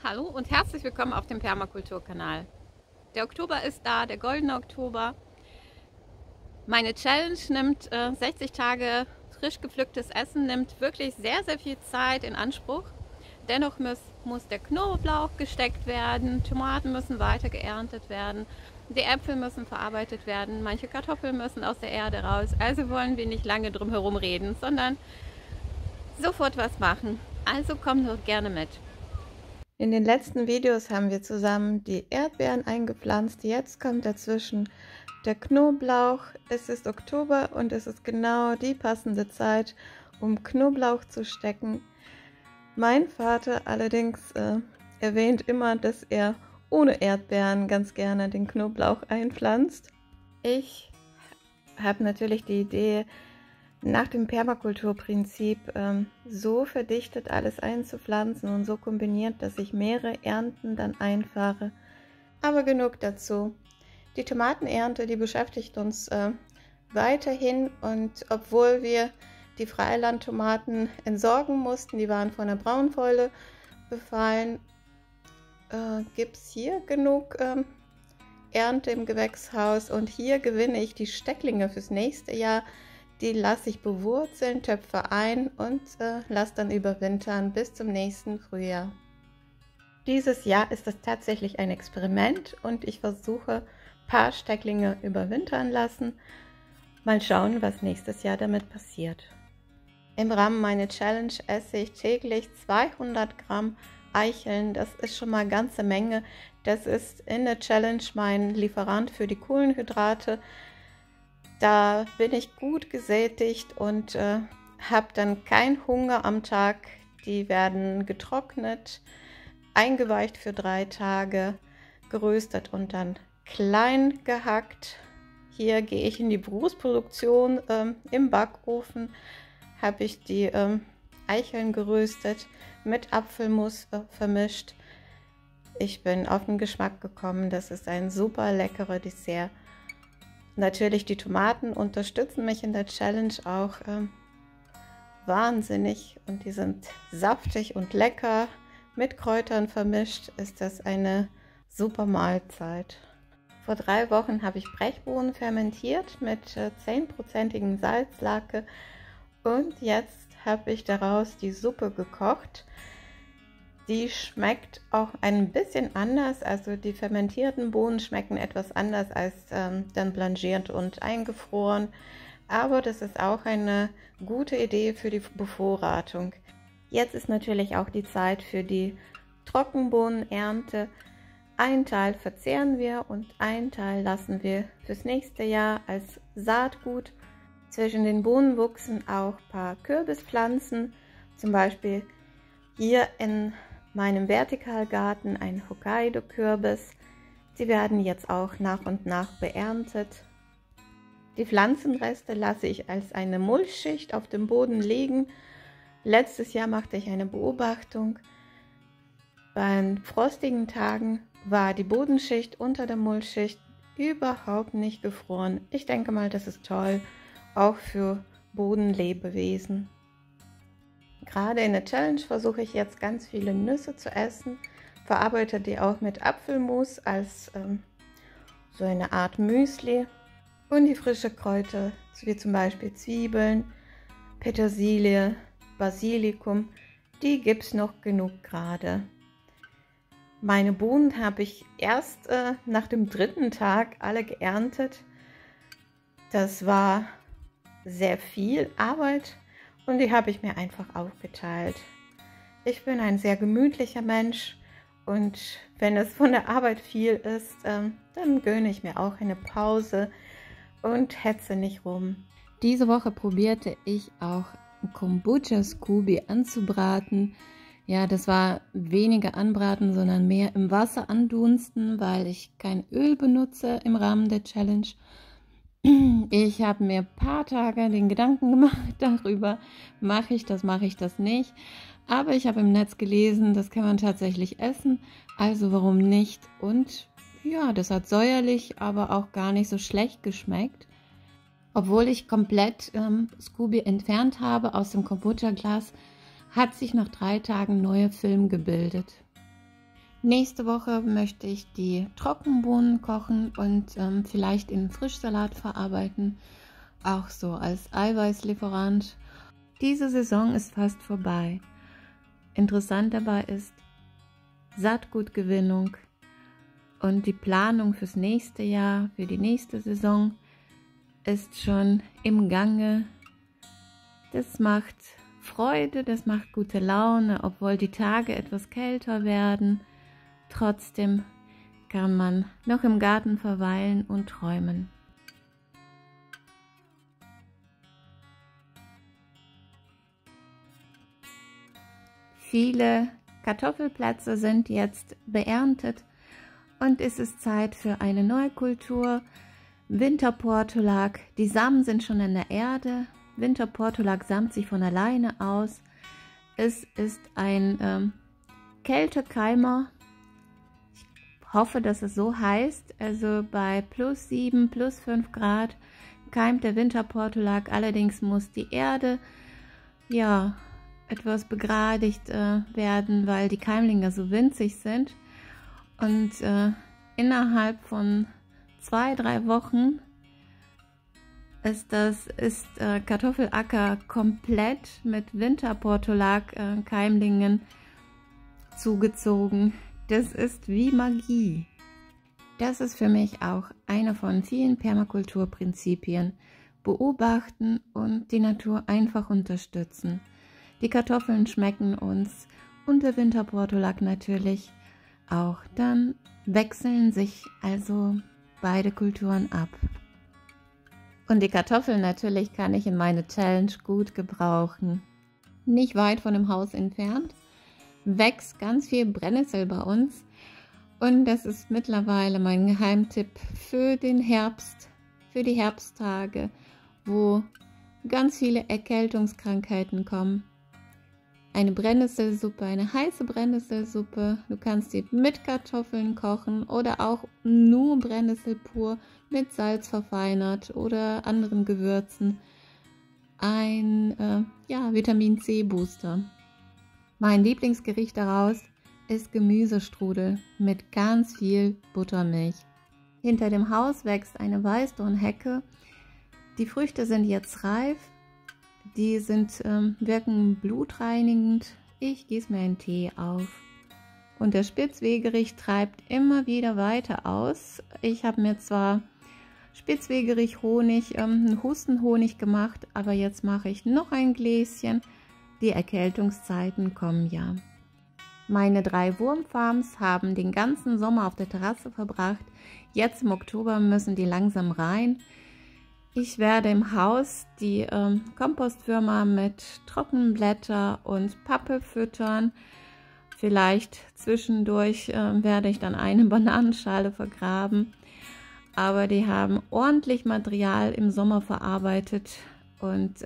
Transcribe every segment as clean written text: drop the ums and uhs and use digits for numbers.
Hallo und herzlich willkommen auf dem Permakulturkanal. Der Oktober ist da, der goldene Oktober. Meine Challenge nimmt 60 Tage frisch gepflücktes Essen, nimmt wirklich sehr, sehr viel Zeit in Anspruch. Dennoch muss der Knoblauch gesteckt werden, Tomaten müssen weiter geerntet werden, die Äpfel müssen verarbeitet werden, manche Kartoffeln müssen aus der Erde raus. Also wollen wir nicht lange drum herum reden, sondern sofort was machen. Also kommt doch gerne mit. In den letzten Videos haben wir zusammen die Erdbeeren eingepflanzt. Jetzt kommt dazwischen der Knoblauch. Es ist Oktober und es ist genau die passende Zeit, um Knoblauch zu stecken. Mein Vater allerdings erwähnt immer, dass er ohne Erdbeeren ganz gerne den Knoblauch einpflanzt. Ich habe natürlich die Idee, nach dem Permakulturprinzip so verdichtet alles einzupflanzen und so kombiniert, dass ich mehrere Ernten dann einfahre. Aber genug dazu. Die Tomatenernte, die beschäftigt uns weiterhin, und obwohl wir die Freilandtomaten entsorgen mussten, die waren von der Braunfäule befallen, gibt es hier genug Ernte im Gewächshaus, und hier gewinne ich die Stecklinge fürs nächste Jahr. Die lasse ich bewurzeln, töpfe ein und lasse dann überwintern bis zum nächsten Frühjahr. Dieses Jahr ist das tatsächlich ein Experiment und ich versuche, ein paar Stecklinge überwintern lassen. Mal schauen, was nächstes Jahr damit passiert. Im Rahmen meiner Challenge esse ich täglich 200 Gramm Eicheln. Das ist schon mal eine ganze Menge. Das ist in der Challenge mein Lieferant für die Kohlenhydrate. Da bin ich gut gesättigt und habe dann keinen Hunger am Tag. Die werden getrocknet, eingeweicht für 3 Tage, geröstet und dann klein gehackt. Hier gehe ich in die Berufsproduktion. Im Backofen habe ich die Eicheln geröstet, mit Apfelmus vermischt. Ich bin auf den Geschmack gekommen, das ist ein super leckerer Dessert. Natürlich, die Tomaten unterstützen mich in der Challenge auch wahnsinnig, und die sind saftig und lecker. Mit Kräutern vermischt ist das eine super Mahlzeit. Vor 3 Wochen habe ich Brechbohnen fermentiert mit 10%igen Salzlake, und jetzt habe ich daraus die Suppe gekocht. Die schmeckt auch ein bisschen anders, also die fermentierten Bohnen schmecken etwas anders als dann blanchiert und eingefroren. Aber das ist auch eine gute Idee für die Bevorratung. Jetzt ist natürlich auch die Zeit für die Trockenbohnenernte. Ein Teil verzehren wir und ein Teil lassen wir fürs nächste Jahr als Saatgut. Zwischen den Bohnen wuchsen auch ein paar Kürbispflanzen, zum Beispiel hier in meinem Vertikalgarten ein Hokkaido-Kürbis. Sie werden jetzt auch nach und nach beerntet. Die Pflanzenreste lasse ich als eine Mulchschicht auf dem Boden liegen. Letztes Jahr machte ich eine Beobachtung. Bei frostigen Tagen war die Bodenschicht unter der Mulchschicht überhaupt nicht gefroren. Ich denke mal, das ist toll, auch für Bodenlebewesen. Gerade in der Challenge versuche ich jetzt ganz viele Nüsse zu essen, verarbeite die auch mit Apfelmus als so eine Art Müsli, und die frische Kräuter, wie zum Beispiel Zwiebeln, Petersilie, Basilikum, die gibt es noch genug gerade. Meine Bohnen habe ich erst nach dem 3. Tag alle geerntet. Das war sehr viel Arbeit. Und die habe ich mir einfach aufgeteilt. Ich bin ein sehr gemütlicher Mensch, und wenn es von der Arbeit viel ist, dann gönne ich mir auch eine Pause und hetze nicht rum. Diese Woche probierte ich auch Kombucha-Scooby anzubraten. Ja, das war weniger anbraten, sondern mehr im Wasser andunsten, weil ich kein Öl benutze im Rahmen der Challenge. Ich habe mir ein paar Tage den Gedanken gemacht darüber, mache ich das nicht. Aber ich habe im Netz gelesen, das kann man tatsächlich essen, also warum nicht? Und ja, das hat säuerlich, aber auch gar nicht so schlecht geschmeckt. Obwohl ich komplett Scooby entfernt habe aus dem Kombucha-Glas, hat sich nach 3 Tagen neuer Film gebildet. Nächste Woche möchte ich die Trockenbohnen kochen und vielleicht in Frischsalat verarbeiten, auch so als Eiweißlieferant. Diese Saison ist fast vorbei. Interessant dabei ist Saatgutgewinnung und die Planung fürs nächste Jahr, für die nächste Saison ist schon im Gange. Das macht Freude, das macht gute Laune, obwohl die Tage etwas kälter werden. Trotzdem kann man noch im Garten verweilen und träumen. Viele Kartoffelplätze sind jetzt beerntet und es ist Zeit für eine neue Kultur. Winterportulak, die Samen sind schon in der Erde. Winterportulak samt sich von alleine aus. Es ist ein Kältekeimer. Ich hoffe, dass es so heißt. Also bei +7, +5 Grad keimt der Winterportulak. Allerdings muss die Erde etwas begradigt werden, weil die Keimlinge so winzig sind. Und innerhalb von 2-3 Wochen ist Kartoffelacker komplett mit Winterportulak-Keimlingen zugezogen. Das ist wie Magie. Das ist für mich auch eine von vielen Permakulturprinzipien. Beobachten und die Natur einfach unterstützen. Die Kartoffeln schmecken uns und der Winterportulak natürlich auch. Dann wechseln sich also beide Kulturen ab. Und die Kartoffeln natürlich kann ich in meine Challenge gut gebrauchen. Nicht weit von dem Haus entfernt wächst ganz viel Brennnessel bei uns. Und das ist mittlerweile mein Geheimtipp für den Herbst, für die Herbsttage, wo ganz viele Erkältungskrankheiten kommen. Eine Brennnesselsuppe, eine heiße Brennnesselsuppe. Du kannst sie mit Kartoffeln kochen oder auch nur Brennnessel pur mit Salz verfeinert oder anderen Gewürzen. Ein Vitamin C Booster. Mein Lieblingsgericht daraus ist Gemüsestrudel mit ganz viel Buttermilch. Hinter dem Haus wächst eine Weißdornhecke. Die Früchte sind jetzt reif. Die wirken blutreinigend. Ich gieße mir einen Tee auf. Und der Spitzwegerich treibt immer wieder weiter aus. Ich habe mir zwar Spitzwegerich Honig, Hustenhonig gemacht, aber jetzt mache ich noch ein Gläschen. Die Erkältungszeiten kommen ja. Meine 3 Wurmfarms haben den ganzen Sommer auf der Terrasse verbracht. Jetzt im Oktober müssen die langsam rein. Ich werde im Haus die Kompostwürmer mit Trockenblätter und Pappe füttern. Vielleicht zwischendurch werde ich dann eine Bananenschale vergraben. Aber die haben ordentlich Material im Sommer verarbeitet. Und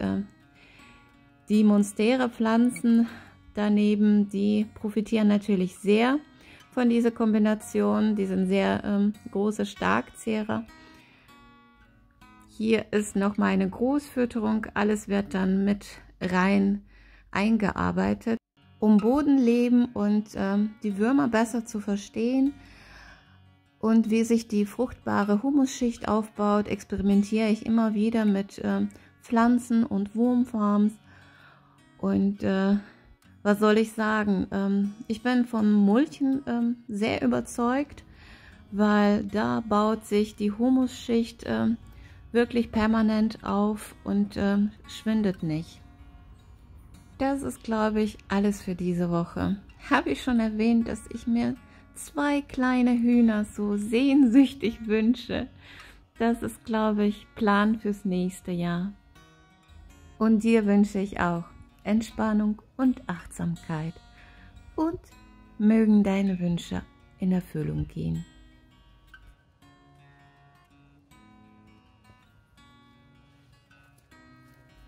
die Monstera-Pflanzen daneben, die profitieren natürlich sehr von dieser Kombination. Die sind sehr große Starkzehrer. Hier ist noch meine Großfütterung. Alles wird dann mit rein eingearbeitet. Um Bodenleben und die Würmer besser zu verstehen und wie sich die fruchtbare Humusschicht aufbaut, experimentiere ich immer wieder mit Pflanzen und Wurmfarms. Und was soll ich sagen? Ich bin von Mulchen sehr überzeugt, weil da baut sich die Humusschicht wirklich permanent auf und schwindet nicht. Das ist, glaube ich, alles für diese Woche. Habe ich schon erwähnt, dass ich mir 2 kleine Hühner so sehnsüchtig wünsche? Das ist, glaube ich, Plan fürs nächste Jahr. Und dir wünsche ich auch Entspannung und Achtsamkeit. Und mögen deine Wünsche in Erfüllung gehen.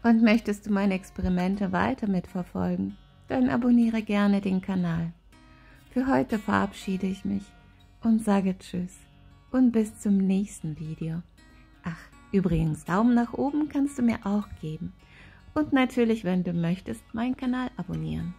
Und möchtest du meine Experimente weiter mitverfolgen, dann abonniere gerne den Kanal. Für heute verabschiede ich mich und sage Tschüss und bis zum nächsten Video. Ach, übrigens, Daumen nach oben kannst du mir auch geben. Und natürlich, wenn du möchtest, meinen Kanal abonnieren.